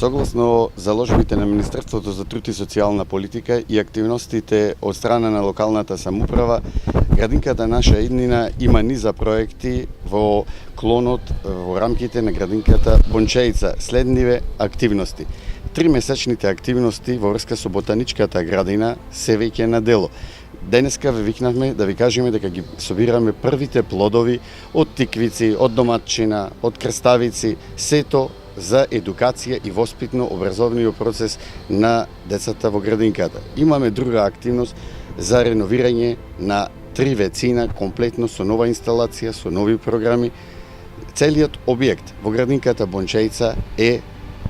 Согласно заложбите на Министерството за труд и социјална политика и активностите од страна на локалната самоуправа, градинката Наша иднина има низа проекти во клонот во рамките на градинката Бончеица. Следниве активности. 3-месечните активности во врска со ботаничката градина се веќе на дело. Денеска ве викнавме да ви кажеме дека ги собираме првите плодови од тиквици, од доматчина, од крставици, сето за едукација и воспитно образовниот процес на децата во градинката. Имаме друга активност за реновирање на 3 вецина комплетно со нова инсталација, со нови програми. Целиот објект во градинката Бончеица е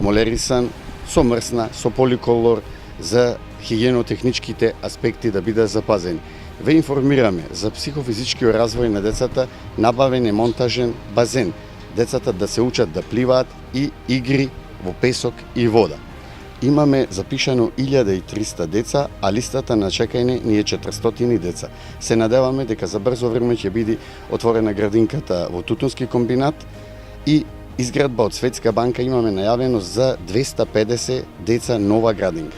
молерисан со мрсна, со поликолор за хигиенотехничките аспекти да бидат запазени. Ве информираме за психофизичкиот развој на децата, набавен е монтажен базен. Децата да се учат да пливаат и игри во песок и вода. Имаме запишано 1300 деца, а листата на чекање ни е 400 деца. Се надеваме дека за брзо време ќе биде отворена градинката во Тутунски комбинат и изградба од Светска банка имаме најавено за 250 деца нова градинка.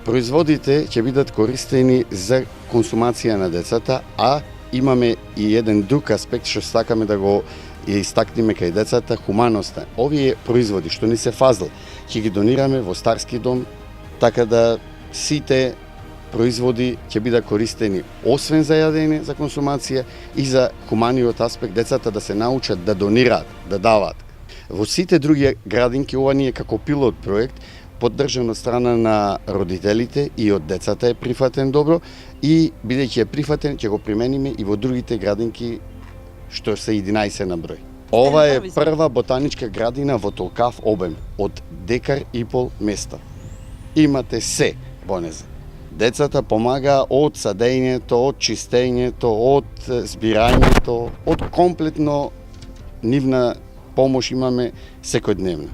Производите ќе бидат користени за консумација на децата, а имаме и еден друг аспект што сакаме да го истакнеме кај децата, хуманоста. Овие производи што ни се фазл, ќе ги донираме во Старски дом, така да сите производи ќе бидат користени освен за јадење, за консумација и за хуманиот аспект, децата да се научат да донираат, да даваат. Во сите други градинки ова ни е како пилот проект, поддржан од страна на родителите и од децата е прифатен добро и бидејќи е прифатен ќе го примениме и во другите градинки што се 11 на број. Ова е прва ботаничка градина во толкав обем, од 1,5 декар места. Имате се во незе. Децата помага од садењето, од чистењето, од збирањето, од комплетно нивна помош имаме секојдневно.